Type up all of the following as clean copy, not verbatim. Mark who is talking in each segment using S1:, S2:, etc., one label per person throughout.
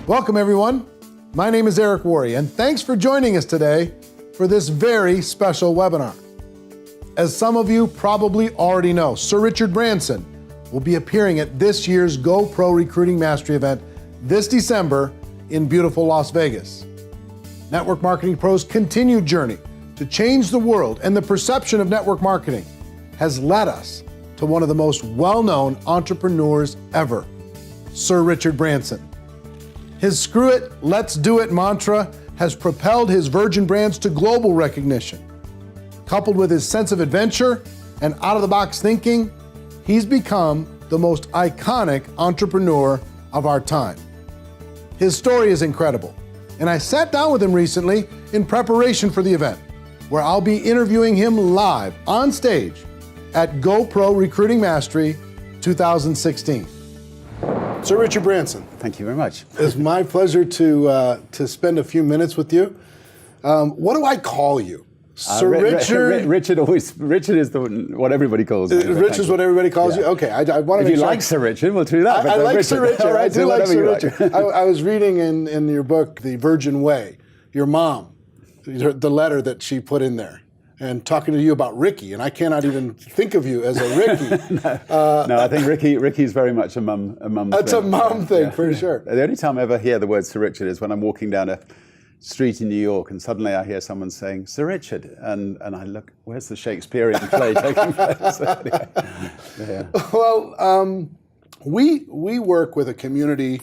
S1: Welcome everyone. My name is Eric Worre, and thanks for joining us today for this very special webinar. As some of you probably already know, Sir Richard Branson will be appearing at this year's GoPro Recruiting Mastery event this December in beautiful Las Vegas. Network Marketing Pro's continued journey to change the world and the perception of network marketing has led us to one of the most well-known entrepreneurs ever, Sir Richard Branson. His "screw it, let's do it" mantra has propelled his Virgin brands to global recognition. Coupled with his sense of adventure and out-of-the-box thinking, he's become the most iconic entrepreneur of our time. His story is incredible, and I sat down with him recently in preparation for the event, where I'll be interviewing him live on stage at GoPro Recruiting Mastery 2016. Sir Richard Branson.
S2: Thank you very much.
S1: It's my pleasure to spend a few minutes with you. What do I call you? Sir Richard?
S2: Richard is what everybody calls me.
S1: Rich is what everybody calls you? Okay, I want to
S2: If you like Sir Richard, we'll do that.
S1: I like Sir Richard.
S2: Right,
S1: I do like Sir Richard. I was reading in your book, The Virgin Way, your mom, the letter that she put in there, and talking to you about Ricky, and I cannot even think of you as a Ricky.
S2: No, I think Ricky's very much a mum
S1: That's
S2: thing.
S1: A mum thing, for sure.
S2: The only time I ever hear the word Sir Richard is when I'm walking down a street in New York and suddenly I hear someone saying, "Sir Richard," and I look, where's the Shakespearean play taking place? Anyway, yeah.
S1: Well, we work with a community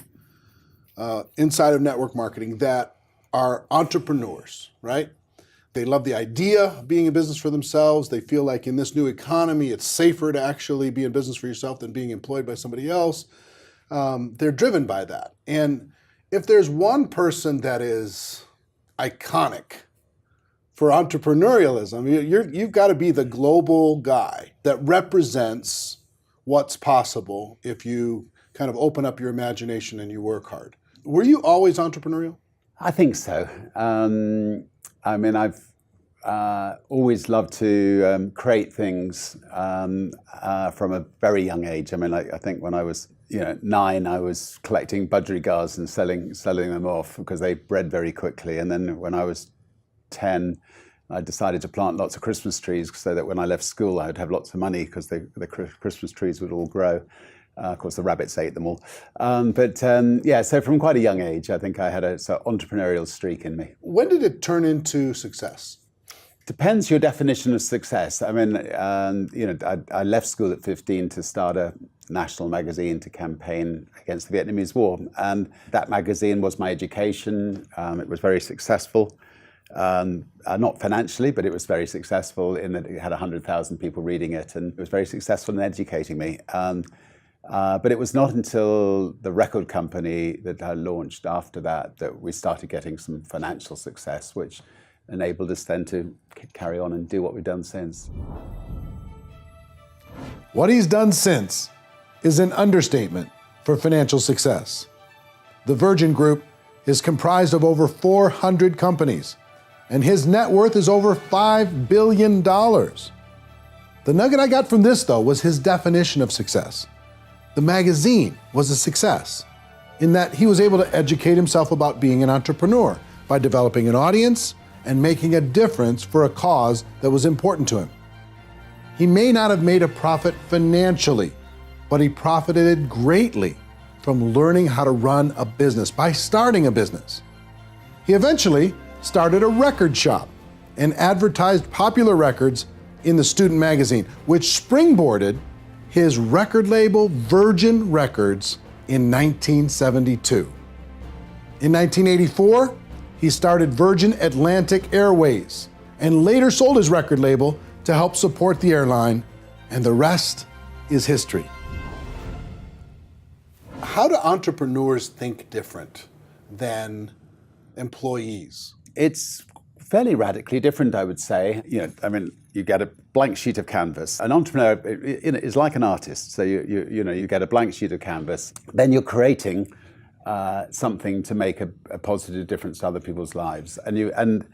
S1: inside of network marketing that are entrepreneurs, right? They love the idea of being in business for themselves. They feel like in this new economy, it's safer to actually be in business for yourself than being employed by somebody else. They're driven by that. And if there's one person that is iconic for entrepreneurialism, you've got to be the global guy that represents what's possible if you kind of open up your imagination and you work hard. Were you always entrepreneurial?
S2: I think so. I mean, I've always loved to create things from a very young age. I mean, I think when I was 9, I was collecting budgerigars and selling them off because they bred very quickly. And then when I was 10, I decided to plant lots of Christmas trees so that when I left school, I would have lots of money because the Christmas trees would all grow. Of course, the rabbits ate them all. So from quite a young age, I think I had a sort of entrepreneurial streak in me.
S1: When did it turn into success?
S2: Depends your definition of success. I mean, I left school at 15 to start a national magazine to campaign against the Vietnamese War. And that magazine was my education. It was very successful. Not financially, but it was very successful in that it had 100,000 people reading it. And it was very successful in educating me. But it was not until the record company that I launched after that we started getting some financial success, which enabled us then to carry on and do what we've done since.
S1: What he's done since is an understatement for financial success. The Virgin Group is comprised of over 400 companies, and his net worth is over $5 billion. The nugget I got from this, though, was his definition of success. The magazine was a success in that he was able to educate himself about being an entrepreneur by developing an audience and making a difference for a cause that was important to him. He may not have made a profit financially, but he profited greatly from learning how to run a business by starting a business. He eventually started a record shop and advertised popular records in the student magazine, which springboarded his record label, Virgin Records, in 1972. In 1984, he started Virgin Atlantic Airways and later sold his record label to help support the airline, and the rest is history. How do entrepreneurs think different than employees?
S2: It's fairly radically different, I would say. You get a blank sheet of canvas. An entrepreneur is like an artist. So you get a blank sheet of canvas, then you're creating something to make a positive difference to other people's lives. And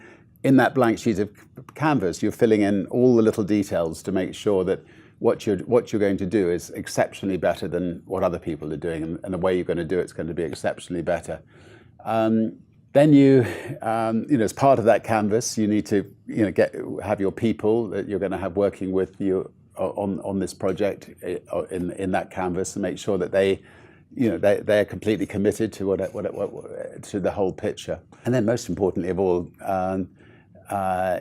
S2: in that blank sheet of canvas, you're filling in all the little details to make sure that what you're going to do is exceptionally better than what other people are doing, and the way you're going to do it's going to be exceptionally better. Then you know, as part of that canvas, you need to, you know, have your people that you're going to have working with you on this project in that canvas, and make sure that they, you know, they're completely committed to to the whole picture. And then most importantly of all,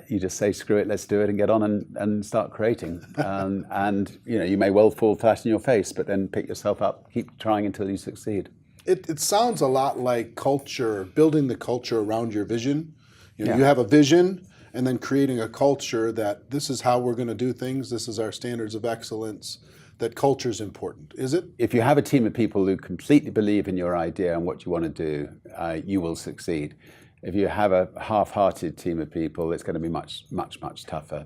S2: you just say, screw it, let's do it, and get on and start creating. And you know, you may well fall flat in your face, but then pick yourself up, keep trying until you succeed.
S1: It sounds a lot like culture, building the culture around your vision. You know,
S2: Yeah.
S1: you have a vision, and then creating a culture that this is how we're going to do things. This is our standards of excellence. That culture is important, is it?
S2: If you have a team of people who completely believe in your idea and what you want to do, you will succeed. If you have a half-hearted team of people, it's going to be much, much, much tougher.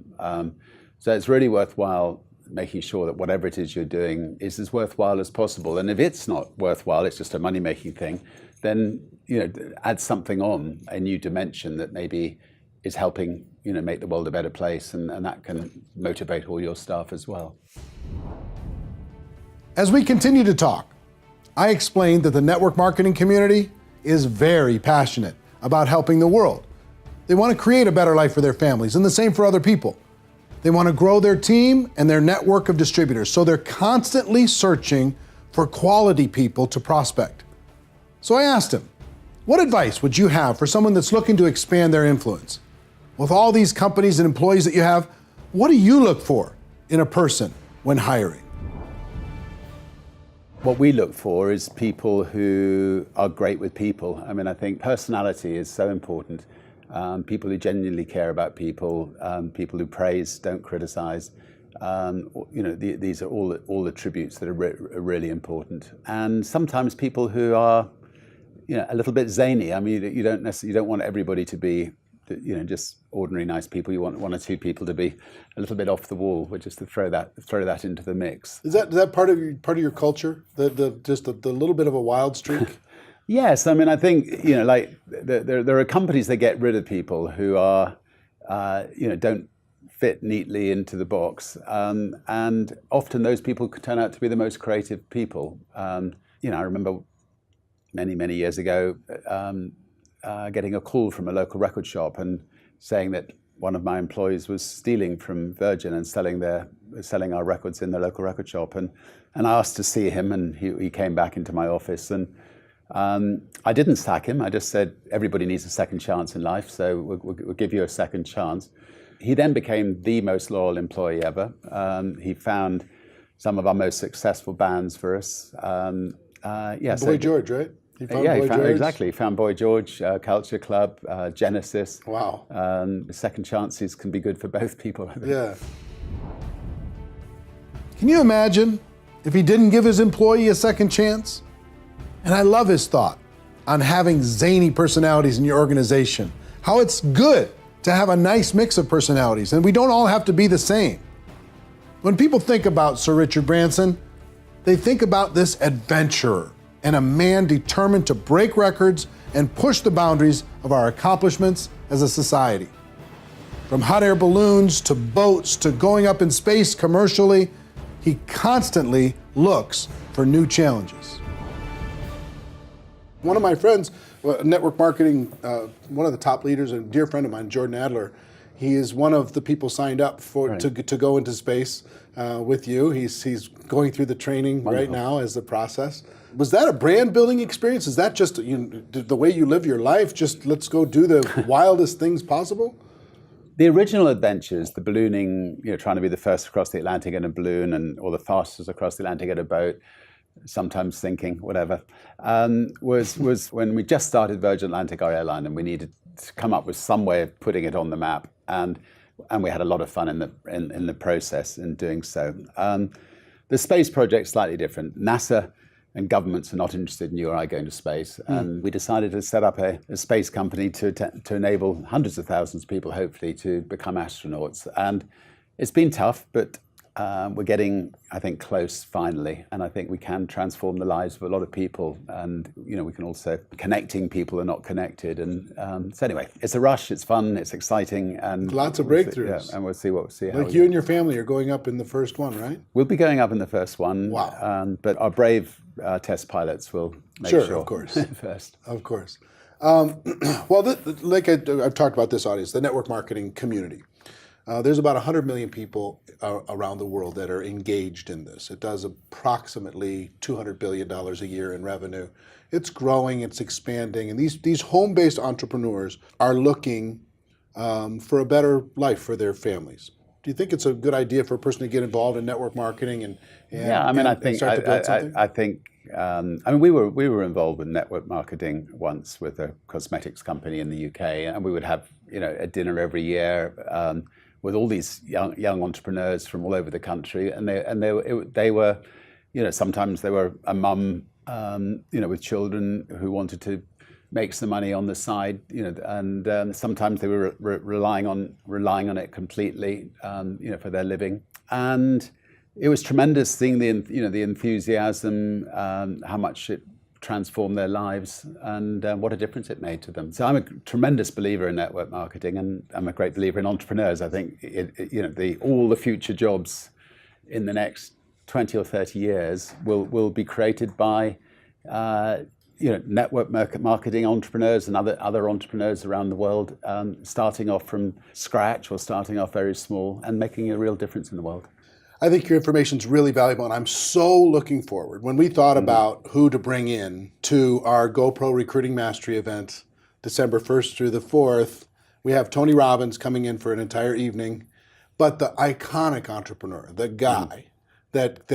S2: So it's really worthwhile making sure that whatever it is you're doing is as worthwhile as possible. And if it's not worthwhile, it's just a money-making thing, then, you know, add something on, a new dimension that maybe is helping, you know, make the world a better place, and that can motivate all your staff as well.
S1: As we continue to talk, I explained that the network marketing community is very passionate about helping the world. They want to create a better life for their families, and the same for other people. They want to grow their team and their network of distributors, so they're constantly searching for quality people to prospect. So I asked him, what advice would you have for someone that's looking to expand their influence? With all these companies and employees that you have, what do you look for in a person when hiring?
S2: What we look for is people who are great with people. I mean, I think personality is so important. People who genuinely care about people, people who praise, don't criticize. You know, these are all attributes that are really important. And sometimes people who are, you know, a little bit zany. I mean, you don't want everybody to be, you know, just ordinary nice people. You want one or two people to be a little bit off the wall, but just to throw that into the mix.
S1: Is that part of your culture? Just the little bit of a wild streak?
S2: Yes, I mean, I think, you know, like there are companies that get rid of people who are, you know, don't fit neatly into the box, and often those people could turn out to be the most creative people. You know, I remember many years ago getting a call from a local record shop and saying that one of my employees was stealing from Virgin and selling our records in the local record shop, and I asked to see him, and he came back into my office, and I didn't sack him. I just said, everybody needs a second chance in life, so we'll give you a second chance. He then became the most loyal employee ever. He found some of our most successful bands for us.
S1: Boy George, right? He found
S2: yeah,
S1: Boy George?
S2: Exactly. He found Boy George, Culture Club, Genesis.
S1: Wow.
S2: Second chances can be good for both people, I think.
S1: Yeah. Can you imagine if he didn't give his employee a second chance? And I love his thought on having zany personalities in your organization, how it's good to have a nice mix of personalities, and we don't all have to be the same. When people think about Sir Richard Branson, they think about this adventurer and a man determined to break records and push the boundaries of our accomplishments as a society. From hot air balloons to boats to going up in space commercially, he constantly looks for new challenges. One of my friends, network marketing, one of the top leaders, and a dear friend of mine, Jordan Adler, he is one of the people signed up for to go into space with you. He's going through the training right now as the process. Was that a brand building experience? Is that just the way you live your life? Just let's go do the wildest things possible?
S2: The original adventures, the ballooning, you know, trying to be the first across the Atlantic in a balloon, or the fastest across the Atlantic in a boat, sometimes sinking, whatever, was when we just started Virgin Atlantic, our airline, and we needed to come up with some way of putting it on the map, and we had a lot of fun in the process in doing so. The space project's slightly different. NASA and governments are not interested in you or I going to space, and we decided to set up a space company to enable hundreds of thousands of people, hopefully, to become astronauts. And it's been tough, but we're getting, I think, close finally, and I think we can transform the lives of a lot of people, and we can also connecting people who are not connected, and so anyway, it's a rush, it's fun, it's exciting, and
S1: lots of
S2: we'll
S1: breakthroughs.
S2: See, and we'll see how.
S1: Like you and your family are going up in the first one, right?
S2: We'll be going up in the first one.
S1: Wow!
S2: But our brave test pilots will make
S1: sure,
S2: sure,
S1: of course,
S2: first.
S1: Of course. Well, like I've talked about this audience, the network marketing community. There's about 100 million people around the world that are engaged in this. It does approximately $200 billion a year in revenue. It's growing, it's expanding, and these home-based entrepreneurs are looking for a better life for their families. Do you think it's a good idea for a person to get involved in network marketing and start to build something?
S2: I think. We were involved with network marketing once with a cosmetics company in the UK, and we would have a dinner every year with all these young entrepreneurs from all over the country, and they were sometimes they were a mum with children who wanted to make some money on the side, and sometimes they were relying on it completely, for their living. And it was tremendous seeing the enthusiasm, how much it transformed their lives, and what a difference it made to them. So I'm a tremendous believer in network marketing, and I'm a great believer in entrepreneurs. I think all the future jobs in the next 20 or 30 years will be created by network marketing entrepreneurs and other entrepreneurs around the world, starting off from scratch or starting off very small and making a real difference in the world.
S1: I think your information is really valuable, and I'm so looking forward. When we thought about who to bring in to our GoPro Recruiting Mastery event, December 1st through the 4th, we have Tony Robbins coming in for an entire evening, but the iconic entrepreneur, the guy that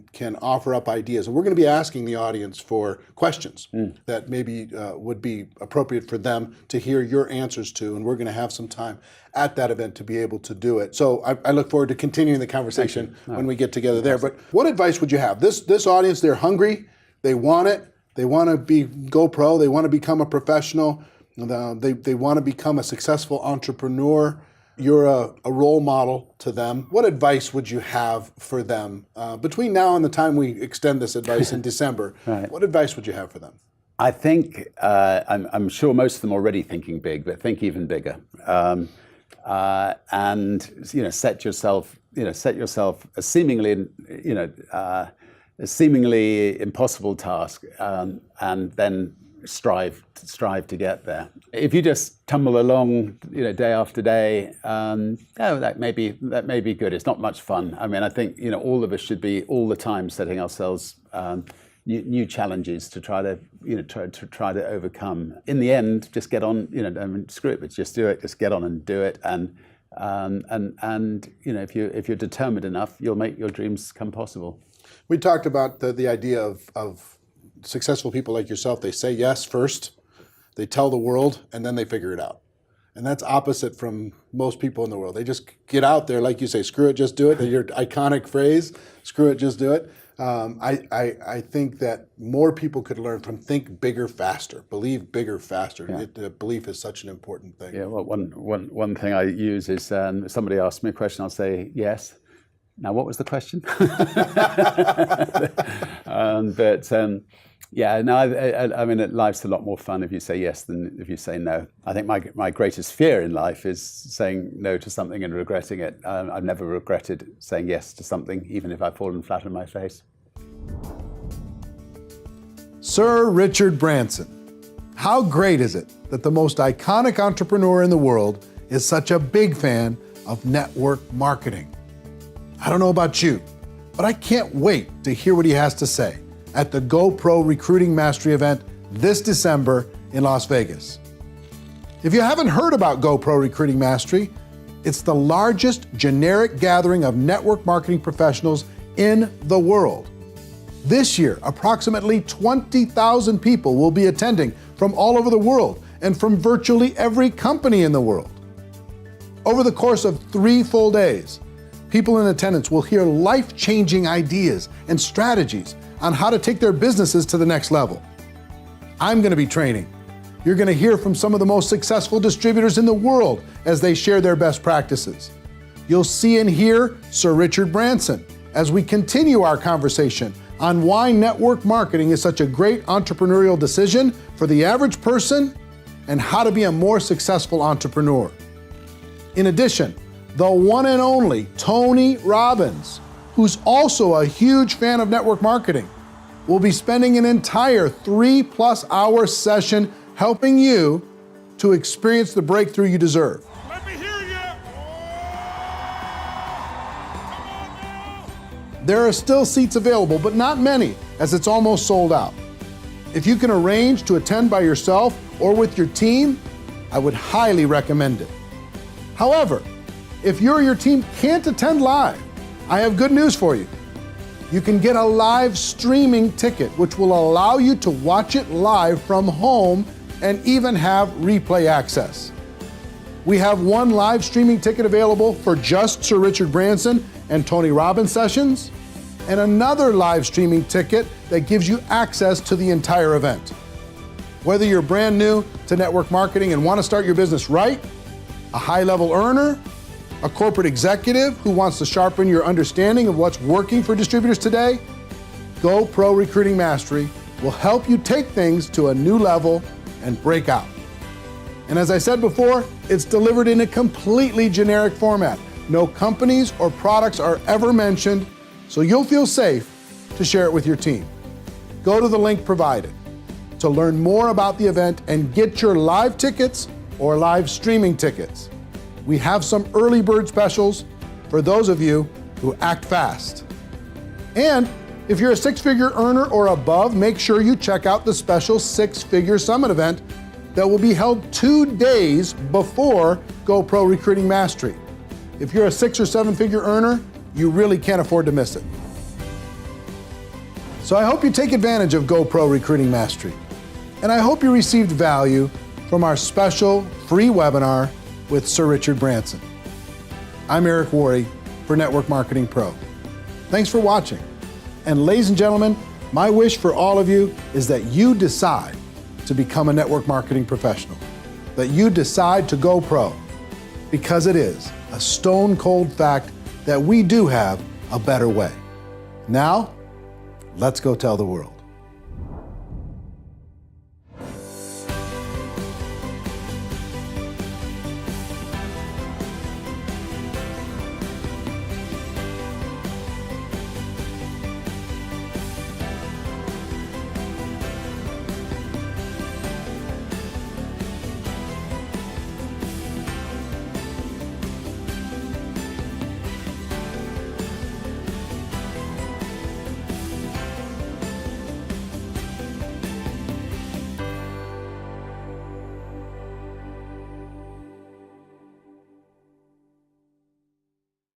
S1: can offer up ideas. And we're going to be asking the audience for questions that maybe would be appropriate for them to hear your answers to, and we're going to have some time at that event to be able to do it. So I look forward to continuing the conversation when we get together there. But what advice would you have? This audience, they're hungry, they want it, they want to be GoPro, they want to become a professional, they want to become a successful entrepreneur. You're a role model to them. What advice would you have for them between now and the time we extend this advice in December? Right. What advice would you have for them?
S2: I think I'm sure most of them are already thinking big, but think even bigger. And set yourself a seemingly impossible task, and then strive to get there. If you just tumble along, day after day, that may be good. It's not much fun. I mean, I think all of us should be all the time setting ourselves new challenges to try to overcome. In the end, just get on. Screw it, but just do it. Just get on and do it. And if you're determined enough, you'll make your dreams come possible.
S1: We talked about the idea of successful people like yourself. They say yes first, they tell the world, and then they figure it out. And that's opposite from most people in the world. They just get out there, like you say, screw it, just do it. Your iconic phrase, screw it, just do it. I think that more people could learn from think bigger, faster, believe bigger, faster. Yeah. Belief is such an important thing.
S2: Yeah, well, one thing I use is somebody asks me a question, I'll say yes. Now, what was the question? I mean, life's a lot more fun if you say yes than if you say no. I think my greatest fear in life is saying no to something and regretting it. I've never regretted saying yes to something, even if I've fallen flat on my face.
S1: Sir Richard Branson. How great is it that the most iconic entrepreneur in the world is such a big fan of network marketing? I don't know about you, but I can't wait to hear what he has to say at the GoPro Recruiting Mastery event this December in Las Vegas. If you haven't heard about GoPro Recruiting Mastery, it's the largest generic gathering of network marketing professionals in the world. This year, approximately 20,000 people will be attending from all over the world and from virtually every company in the world. Over the course of 3 full days, people in attendance will hear life-changing ideas and strategies on how to take their businesses to the next level. I'm going to be training. You're going to hear from some of the most successful distributors in the world as they share their best practices. You'll see and hear Sir Richard Branson as we continue our conversation on why network marketing is such a great entrepreneurial decision for the average person and how to be a more successful entrepreneur. In addition, the one and only Tony Robbins, who's also a huge fan of network marketing, will be spending an entire 3+ hour session helping you to experience the breakthrough you deserve.
S3: Let me hear you.
S1: There are still seats available, but not many, as it's almost sold out. If you can arrange to attend by yourself or with your team, I would highly recommend it. However, if you or your team can't attend live, I have good news for you. You can get a live streaming ticket, which will allow you to watch it live from home and even have replay access. We have one live streaming ticket available for just Sir Richard Branson and Tony Robbins sessions, and another live streaming ticket that gives you access to the entire event. Whether you're brand new to network marketing and want to start your business right, a high-level earner, a corporate executive who wants to sharpen your understanding of what's working for distributors today, GoPro Recruiting Mastery will help you take things to a new level and break out. And as I said before, it's delivered in a completely generic format. No companies or products are ever mentioned, so you'll feel safe to share it with your team. Go to the link provided to learn more about the event and get your live tickets or live streaming tickets. We have some early bird specials for those of you who act fast. And if you're a six-figure earner or above, make sure you check out the special six-figure summit event that will be held 2 days before GoPro Recruiting Mastery. If you're a 6 or 7-figure earner, you really can't afford to miss it. So I hope you take advantage of GoPro Recruiting Mastery. And I hope you received value from our special free webinar with Sir Richard Branson. I'm Eric Worre for Network Marketing Pro. Thanks for watching. And ladies and gentlemen, my wish for all of you is that you decide to become a network marketing professional, that you decide to go pro, because it is a stone cold fact that we do have a better way. Now, let's go tell the world.